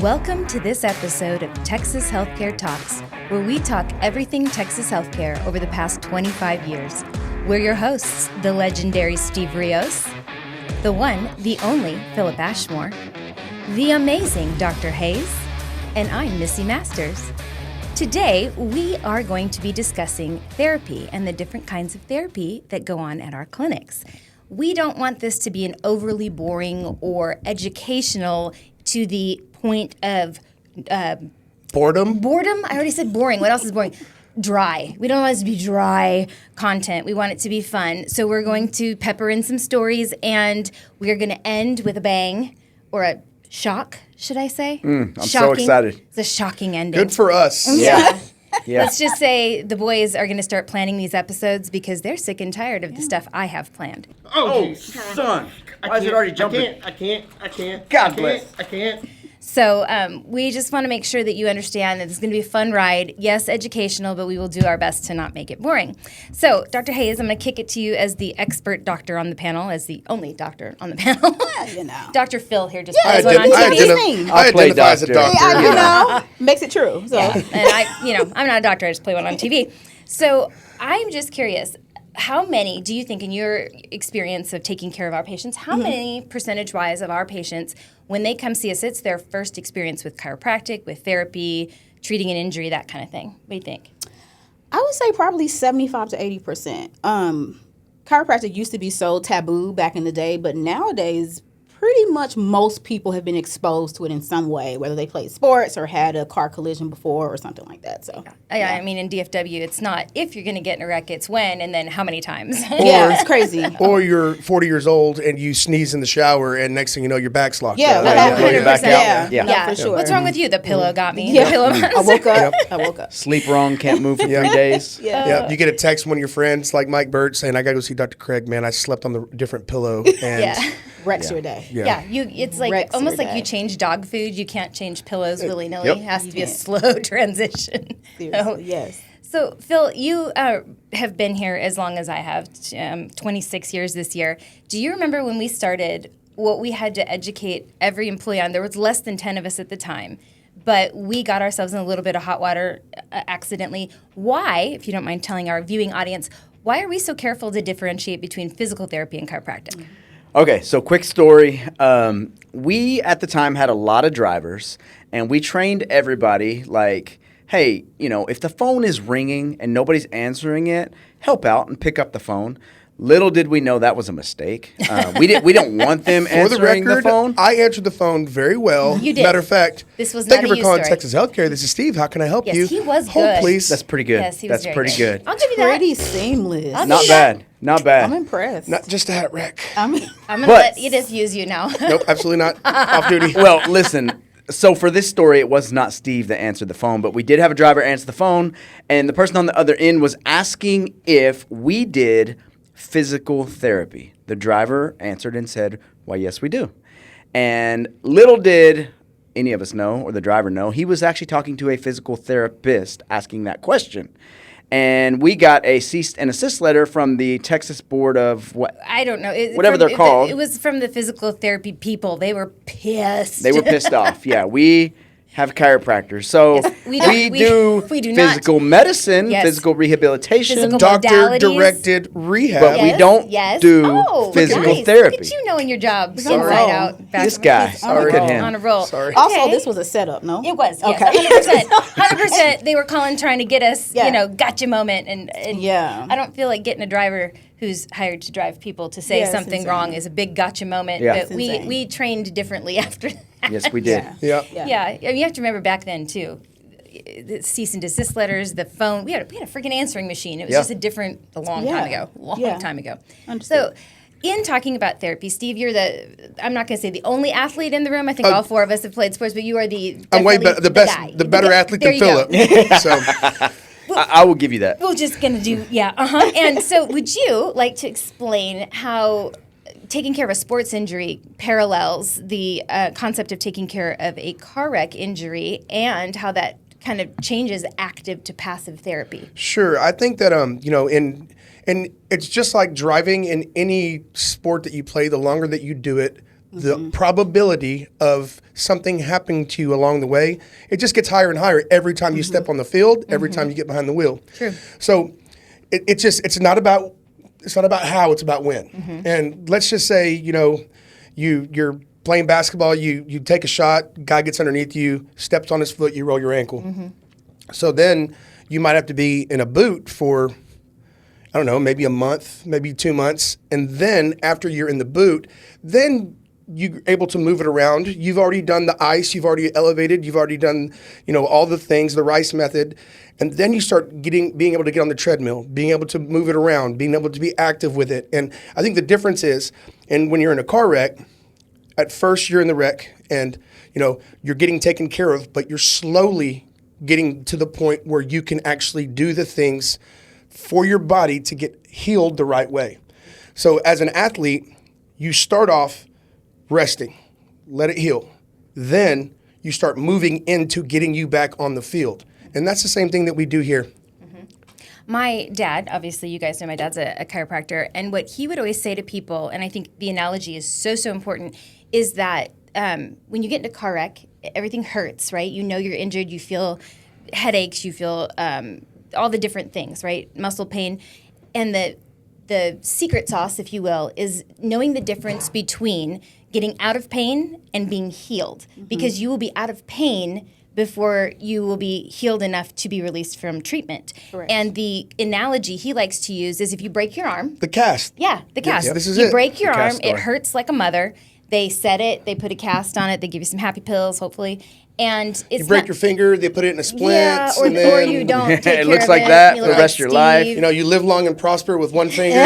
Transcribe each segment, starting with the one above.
Welcome to this episode of Texas Healthcare Talks, where we talk everything Texas healthcare over the past 25 years. We're your hosts, the legendary Steve Rios, the one, the only Philip Ashmore, the amazing Dr. Hayes, and I'm Missy Masters. Today, we are going to be discussing therapy and the different kinds of therapy that go on at our clinics. We don't want this to be an overly boring or educational to the point of Boredom? boredom. I already said boring. What else is boring? Dry. We don't want it to be dry content. We want it to be fun. So we're going to pepper in some stories, and we're going to end with a bang or a shock, should I say? I'm so excited. It's a shocking ending. Good for us. Yeah. Let's just say the boys are going to start planning these episodes because they're sick and tired of the stuff I have planned. Oh, son. Why is it already jumping? I can't. God bless. I can't. So we just want to make sure that you understand that this is going to be a fun ride. Yes, educational, but we will do our best to not make it boring. So, Dr. Hayes, I'm going to kick it to you as the expert doctor on the panel, as the only doctor on the panel. You know. Dr. Phil here just I, plays one on TV. I play identify as a doctor. doctor. You know, makes it true. So And I'm not a doctor, I just play one on TV. So I'm just curious, how many do you think, in your experience of taking care of our patients, how many percentage-wise of our patients, when they come see us, it's their first experience with chiropractic, with therapy, treating an injury, that kind of thing? What do you think? I would say probably 75 to 80%. Chiropractic used to be so taboo back in the day, but nowadays pretty much most people have been exposed to it in some way, whether they played sports or had a car collision before or something like that. So I mean, in DFW, it's not if you're going to get in a wreck, it's when, and then how many times. yeah, it's crazy. Or you're 40 years old and you sneeze in the shower, and next thing you know, your back's locked Yeah, up. that happened. You're back out. Yeah. Yeah. No, for sure. What's wrong with you? The pillow got me. Yeah. The pillow I woke up. I woke up. Sleep wrong, can't move for 3 Yeah. days. Yeah, you get a text from one of your friends like Mike Burt saying, I got to go see Dr. Craig, man. I slept on the different pillow. And Yeah. Wrecks your day. Yeah, it's like Wrecks almost your like you day. change dog food. You can't change pillows willy-nilly. Yep. It has to be a can't. slow transition. Seriously, yes. So, Phil, you have been here as long as I have, 26 years this year. Do you remember when we started, what we had to educate every employee on? There was less than 10 of us at the time, but we got ourselves in a little bit of hot water accidentally. Why, if you don't mind telling our viewing audience, why are we so careful to differentiate between physical therapy and chiropractic? Okay, so quick story. We, at the time, had a lot of drivers, and we trained everybody like, hey, if the phone is ringing and nobody's answering it, help out and pick up the phone. Little did we know that was a mistake. We don't want them for the answering record, the phone. I answered the phone very well. You did. Matter of fact, This was thank not you a for you calling story. Texas Healthcare. This is Steve. How can I help Yes, you? he was Hold, good. please. That's pretty good. Yes, he was That's very pretty good. good. I'll give you that. Pretty seamless. I'll Not give you that. bad. Not bad. I'm impressed. Not just a hat wreck. I mean, I'm going to But- let Edith use you now. Nope, absolutely not. Off duty. Well, listen. So for this story, it was not Steve that answered the phone, but we did have a driver answer the phone, and the person on the other end was asking if we did physical therapy. The driver answered and said, "Why, yes, we do." And little did any of us know, or the driver know, he was actually talking to a physical therapist asking that question. And we got a cease and assist letter from the Texas Board of what? I don't know. Whatever they're called. It was from the physical therapy people. They were pissed. They were pissed off. Yeah, we have chiropractors. So Yes, we do not. physical medicine, Yes. physical rehabilitation, Physical Doctor modalities. directed rehab. but we don't do Oh, physical nice. therapy. Look at you knowing your job Sorry. inside out. Back This guy. on a Look at roll. him. On a roll. Sorry. also, Okay. this was a setup, no? It was, yes, Okay. 100%. 100%. They were calling trying to get us, Yeah. gotcha moment. And Yeah. I don't feel like getting a driver who's hired to drive people to say Yeah, it's something insane. wrong is a big gotcha moment. Yeah. But It's we insane. trained differently after that. Yes, we did. Yeah. Yeah. Yeah, I mean, you have to remember back then too. The cease and desist letters, the phone. We had a freaking answering machine. It was Yeah. just a long Yeah. time ago. Long Yeah. time ago. Understood. So, in talking about therapy, Steve, you're I'm not going to say the only athlete in the room. I think all four of us have played sports, but you are I'm way definitely better, guy. the better athlete There than you go. Philip. So I will give you that. We're just going to do, And so, would you like to explain how taking care of a sports injury parallels the concept of taking care of a car wreck injury and how that kind of changes active to passive therapy? sure, I think that and it's just like driving in any sport that you play. The longer that you do it, the probability of something happening to you along the way, it just gets higher and higher every time you step on the field, every time you get behind the wheel. True. So it's not about how, it's about when. And let's just say, you're playing basketball, you take a shot, guy gets underneath you, steps on his foot, you roll your ankle. So then you might have to be in a boot for, I don't know, maybe a month, maybe 2 months. And then after you're in the boot, then you're able to move it around. You've already done the ice, you've already elevated, you've already done, all the things, the Rice method. And then you start being able to get on the treadmill, being able to move it around, being able to be active with it. And I think the difference is, and when you're in a car wreck, at first you're in the wreck and, you're getting taken care of, but you're slowly getting to the point where you can actually do the things for your body to get healed the right way. So as an athlete, you start off resting, let it heal. Then you start moving into getting you back on the field. And that's the same thing that we do here. My dad, obviously, you guys know my dad's a chiropractor, and what he would always say to people, and I think the analogy is so important, is that when you get into a car wreck, everything hurts, right? You're injured, you feel headaches, you feel all the different things, right? Muscle pain. And the secret sauce, if you will, is knowing the difference between getting out of pain and being healed. Because you will be out of pain before you will be healed enough to be released from treatment. Correct. And the analogy he likes to use is if you break your arm. The cast. Yeah, the cast. Yeah, this is you it. break your The arm, cast it story. hurts like a mother. They set it, they put a cast on it, they give you some happy pills, hopefully. And it's You break not, your finger, they put it in a splint. yeah, or, and then, or you don't take care It looks of like it. that You for look the rest of your life. Steve. you live long and prosper with one finger.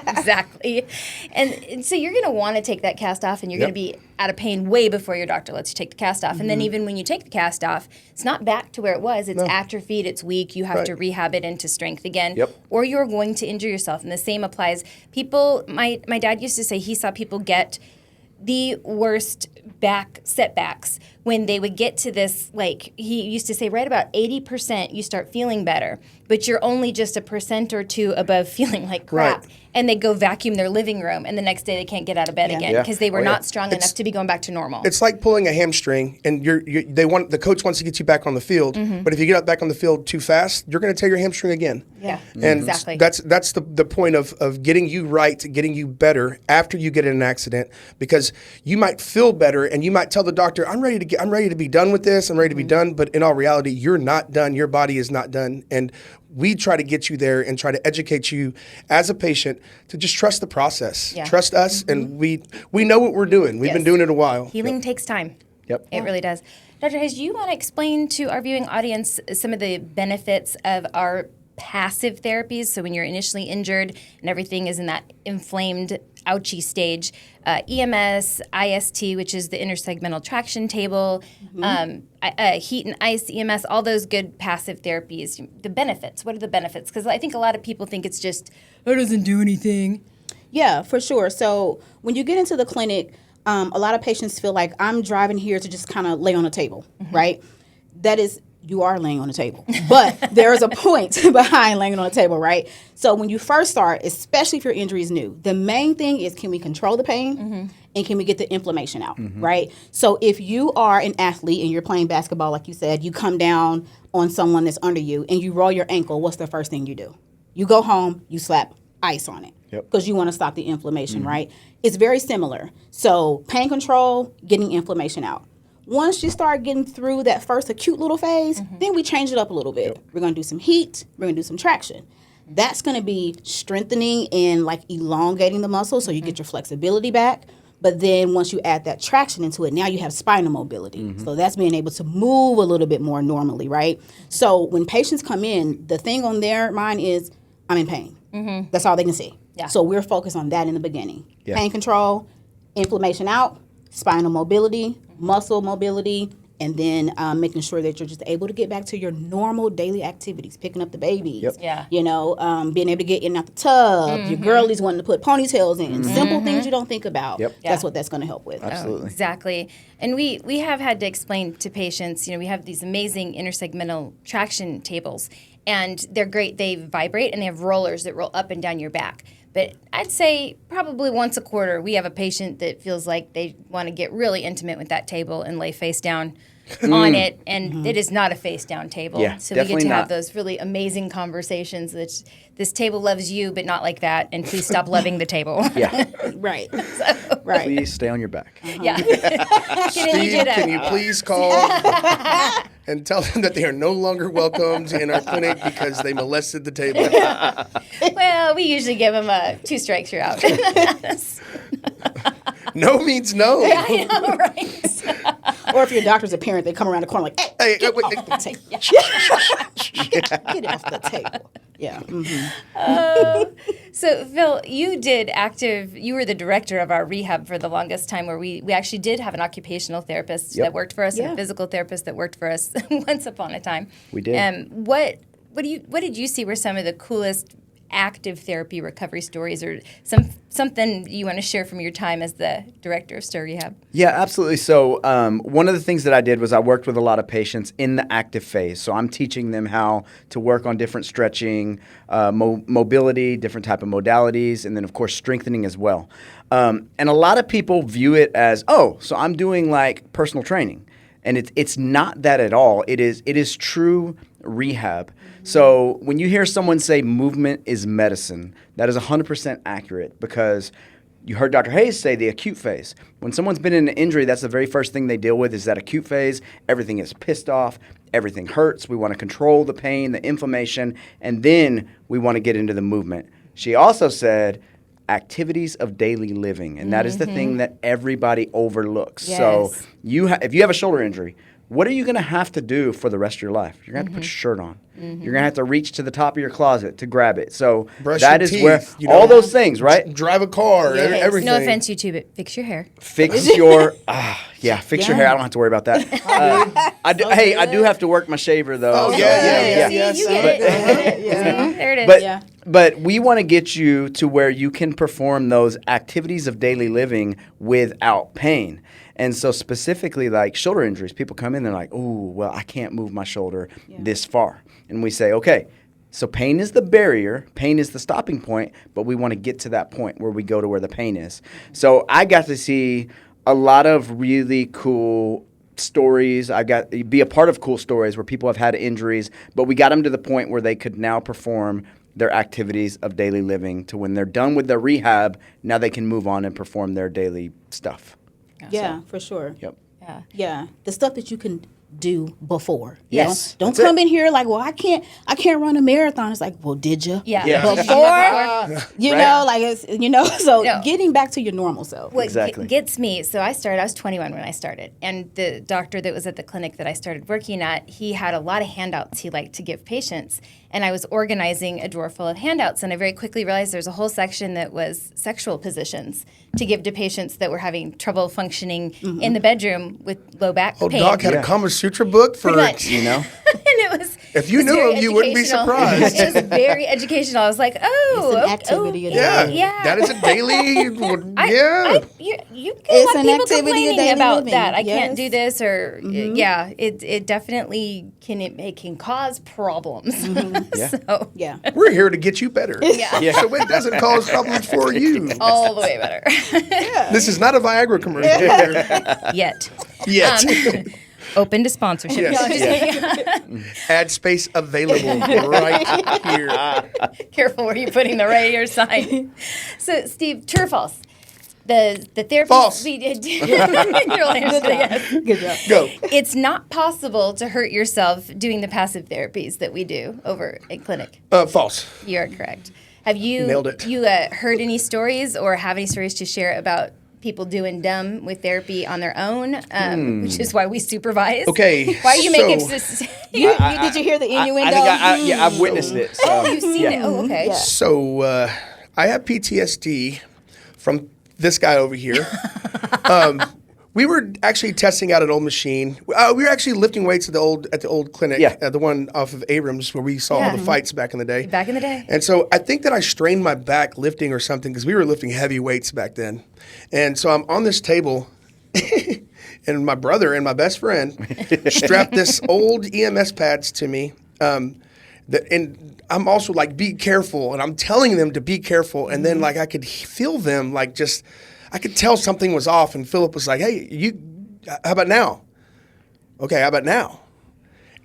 Exactly. And so you're going to want to take that cast off, and you're going to be out of pain way before your doctor lets you take the cast off. And then even when you take the cast off, it's not back to where it was. It's atrophied, it's weak. You have to rehab it into strength again. Yep. Or you're going to injure yourself. And the same applies. People, my dad used to say he saw people get the worst back setbacks when they would get to this, like he used to say, right about 80% you start feeling better, but you're only just a percent or two above feeling like crap. Right. And they go vacuum their living room, and the next day they can't get out of bed again Yeah. because they were Oh, yeah. not strong enough to be going back to normal. It's like pulling a hamstring, and the coach wants to get you back on the field. But if you get back on the field too fast, you're going to tear your hamstring again. Yeah, And exactly. that's the point of getting you right, getting you better after you get in an accident, because you might feel better and you might tell the doctor, I'm ready to be done with this. I'm ready to be done. But in all reality, you're not done. Your body is not done. And we try to get you there and try to educate you as a patient to just trust the process. Yeah. Trust us, and we know what we're doing. We've been Yes. doing it a while. Healing takes time. Yep. It really does. Dr. Hayes, do you want to explain to our viewing audience some of the benefits of our passive therapies? So when you're initially injured and everything is in that inflamed, ouchy stage, EMS, IST, which is the intersegmental traction table, heat and ice, EMS, all those good passive therapies. The benefits, what are the benefits? Because I think a lot of people think it's just, it doesn't do anything. Yeah, for sure. So when you get into the clinic, a lot of patients feel like I'm driving here to just kind of lay on a table, right? That is, you are laying on a table, but there is a point behind laying on a table, right? So when you first start, especially if your injury is new, the main thing is, can we control the pain and can we get the inflammation out, right? So if you are an athlete and you're playing basketball, like you said, you come down on someone that's under you and you roll your ankle, what's the first thing you do? You go home, you slap ice on it because you want to stop the inflammation, right? It's very similar. So pain control, getting inflammation out. Once you start getting through that first acute little phase, then we change it up a little bit. We're going to do some heat. We're going to do some traction. That's going to be strengthening and like elongating the muscle so you get your flexibility back. But then once you add that traction into it, now you have spinal mobility. So that's being able to move a little bit more normally, right? So when patients come in, the thing on their mind is, I'm in pain. That's all they can see. Yeah. So we're focused on that in the beginning. Yeah. Pain control, inflammation out, spinal mobility, muscle mobility, and then making sure that you're just able to get back to your normal daily activities, picking up the babies, Yeah. being able to get in and out the tub, your girlies wanting to put ponytails in, simple things you don't think about. Yep. That's what that's going to help with. Absolutely. Exactly. And we have had to explain to patients, we have these amazing intersegmental traction tables, and they're great. They vibrate, and they have rollers that roll up and down your back. But I'd say probably once a quarter, we have a patient that feels like they want to get really intimate with that table and lay face down on it, and it is not a face down table. Yeah, so we get definitely to have not. those really amazing conversations that this table loves you, but not like that, and please stop loving the table. Yeah. Right. Right. Please stay on your back. Yeah. Steve, can you please call and tell them that they are no longer welcomed in our clinic because they molested the table? Well, we usually give them 2 strikes, you're out. No means no. I know, right? Or if your doctor's a parent, they come around the corner like, hey, Hey, wait, off the table. Get it off the table. Yeah. So, Phil, you were the director of our rehab for the longest time, where we actually did have an occupational therapist that worked for us and Yeah. a physical therapist that worked for us once upon a time. We did. What did you see were some of the coolest active therapy recovery stories, or something you want to share from your time as the director of STIR Rehab? Yeah, absolutely. So one of the things that I did was I worked with a lot of patients in the active phase. So I'm teaching them how to work on different stretching, mobility, different type of modalities, and then, of course, strengthening as well. And a lot of people view it as, oh, so I'm doing like personal training. And it's not that at all. It is true rehab. So when you hear someone say movement is medicine, that is 100% accurate, because you heard Dr. Hayes say the acute phase. When someone's been in an injury, that's the very first thing they deal with is that acute phase. Everything is pissed off. Everything hurts. We want to control the pain, the inflammation, and then we want to get into the movement. She also said activities of daily living, and that is the thing that everybody overlooks. Yes. So if you have a shoulder injury, what are you going to have to do for the rest of your life? You're going to have to put your shirt on. You're going to have to reach to the top of your closet to grab it. So Brush that your is teeth, where you all know. those things, right? Drive a car, Yes. everything. No offense, YouTube, but fix your hair. Fix your fix your hair. I don't have to worry about that. I do have to work my shaver though. Oh, so, yeah. See, you get it. Yeah. See, there it is. But Yeah. but we want to get you to where you can perform those activities of daily living without pain. And so specifically like shoulder injuries, people come in and they're like, "Oh, well, I can't move my shoulder this far." And we say, "Okay, so pain is the barrier, pain is the stopping point, but we want to get to that point where we go to where the pain is." So I got to see a lot of really cool stories. I got to be a part of cool stories where people have had injuries, but we got them to the point where they could now perform their activities of daily living to when they're done with their rehab, now they can move on and perform their daily stuff. Yeah, for sure. Yep. Yeah. Yeah, the stuff that you can do before. You Yes, know? Don't that's come it. in here like, well, I can't run a marathon. It's like, well, did you? Yeah. Before, you Right. know, like it's, you know, so No. getting back to your normal self. What Exactly. gets me, so I was 21 when I started, and the doctor that was at the clinic that I started working at, he had a lot of handouts he liked to give patients, and I was organizing a drawer full of handouts, and I very quickly realized there's a whole section that was sexual positions to give to patients that were having trouble functioning in the bedroom with low back Oh, pain. Doc had a Kama Sutra book for Pretty much. You know? And it was If you it was knew very him, you wouldn't be educational. surprised. It was very educational. I was like, oh, It's an okay, activity of okay, Yeah, yeah. that is a daily. You get It's a lot an of people activity of complaining daily about living. that. I Yes. can't do this, or yeah, it definitely it can cause problems. Yeah. So Yeah. We're here to get you better. Yeah. So it doesn't cause problems for you. all the way better. This is not a Viagra commercial. Yet. Yet. Open to sponsorship. Yes. No, I'm just kidding. Ad space available right here. Careful where you're putting the radio sign. So, Steve, true or false? The therapy False. we did. Your answer, yes. Good job. Go. It's not possible to hurt yourself doing the passive therapies that we do over at clinic. False. You're correct. Have you Nailed it. You heard any stories or have any stories to share about people doing dumb with therapy on their own, which is why we supervise? Okay, Why are you so- making this? Did you hear the innuendo? I think I've witnessed it. So. Oh, you've seen it. Oh, okay. Yeah. So I have PTSD from this guy over here. We were actually testing out an old machine. We were actually lifting weights at the old clinic, Yeah. the one off of Abrams where we saw all Yeah. the fights back in the day. Back in the day. And so I think that I strained my back lifting or something because we were lifting heavy weights back then. And so I'm on this table, and my brother and my best friend strapped this old EMS pads to me. And I'm also like, be careful, and I'm telling them to be careful, and then like I could feel them like just, I could tell something was off, and Philip was like, hey, how about now? Okay, how about now?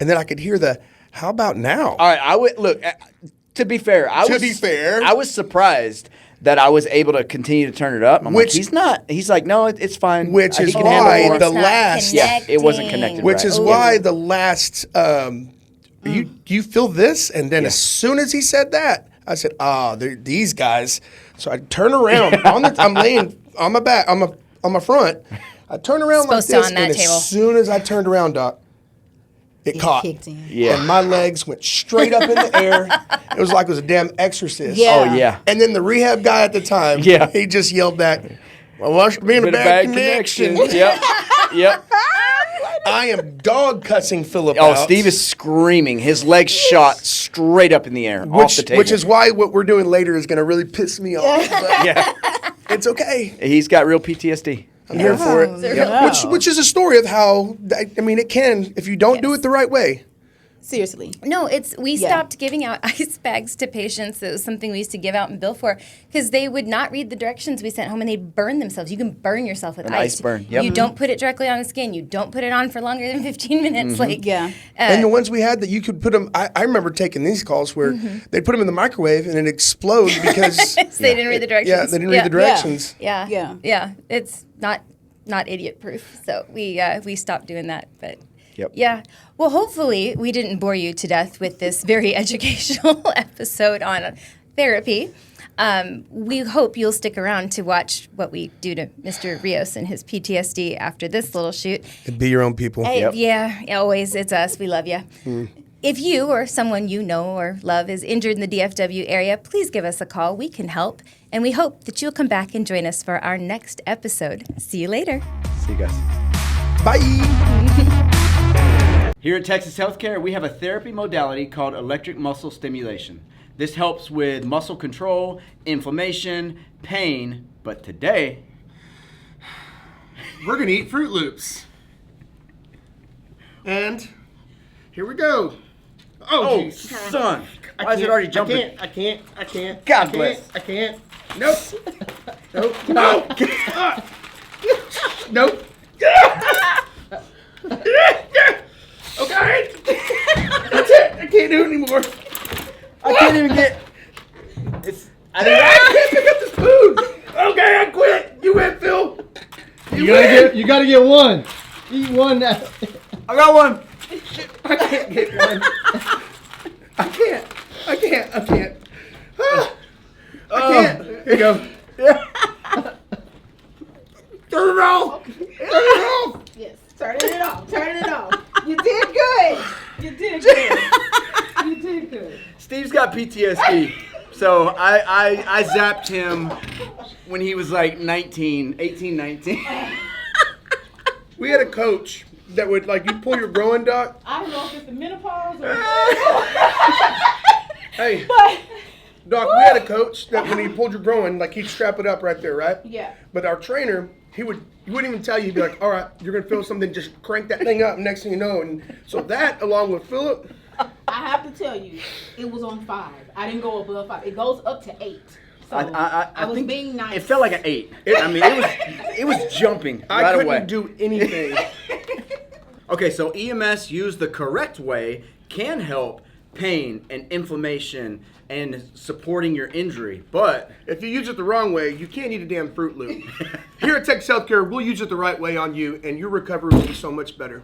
And then I could hear how about now? All right, I would look. To be fair, I was surprised that I was able to continue to turn it up. I'm like, he's not. He's like, no, it's fine. Which He is can handle why more. the last, it wasn't connected. which right. is why the last, you feel this, and then as soon as he said that, I said, these guys. So I turn around. I'm laying on my back, on my front. I turn around Supposed like to this, on that and table. as soon as I turned around, Doc, it caught. kicked in. Yeah. And my legs went straight up in the air. It was like it was a damn exorcist. Yeah. Oh yeah. And then the rehab guy at the time, he just yelled back, well, must be in a bad connection. Yep. Yep. I am dog cussing Philip Oh, out. Steve is screaming. His legs shot straight up in the air off the table. Which is why what we're doing later is going to really piss me off. But yeah. it's okay. He's got real PTSD. I'm here for it. Yeah. Which is a story of how, I mean, it can, if you don't do it the right way. Seriously. No, we Yeah. stopped giving out ice bags to patients. It was something we used to give out and bill for because they would not read the directions we sent home and they'd burn themselves. You can burn yourself with An ice. ice burn, yep. You don't put it directly on the skin. You don't put it on for longer than 15 minutes. Like, Yeah. And the ones we had that you could put them, I remember taking these calls where they put them in the microwave and it exploded because so they didn't read the directions. they didn't read the directions. Yeah. Yeah. Yeah. It's not idiot proof. So we stopped doing that. But Yep. yeah. Well, hopefully we didn't bore you to death with this very educational episode on therapy. We hope you'll stick around to watch what we do to Mr. Rios and his PTSD after this little shoot. Be your own people. Yeah, always. It's us. We love you. If you or someone you know or love is injured in the DFW area, please give us a call. We can help. And we hope that you'll come back and join us for our next episode. See you later. See you guys. Bye. Here at Texas Healthcare, we have a therapy modality called electric muscle stimulation. This helps with muscle control, inflammation, pain, but today, We're going to eat Fruit Loops. And here we go. oh, son, why is it already jumping? I can't. God bless. I can't. Nope. Nope. No. Nope. Okay. That's it. I can't do it anymore. I can't even get. I can't pick up the spoon. Okay, I quit. You win, Phil. You gotta get one. Eat one now. I got one. I can't get one. I can't. Ah, I can't. Here you go. Turn it off. Yes. Turning it off. You did good. You did good. Steve's got PTSD. So I zapped him when he was like 18, 19. We had a coach that would, like, you pull your growing, Doc. I don't know if it's the menopause or Hey, but Doc, we had a coach that when he pulled your growing, like, he'd strap it up right there, right? yeah. But our trainer, he wouldn't even tell you. He'd be like, all right, you're going to feel something, just crank that thing up. Next thing you know. And so that, along with Philip. I have to tell you, it was on 5. I didn't go above 5. It goes up to 8. So I was think being nice. It felt like an 8. I mean, it was jumping I right couldn't away. do anything. Okay, so EMS used the correct way can help pain and inflammation and supporting your injury, but If you use it the wrong way, you can't eat a damn Fruit Loop. Here at Texas Healthcare, we'll use it the right way on you, and your recovery will be so much better.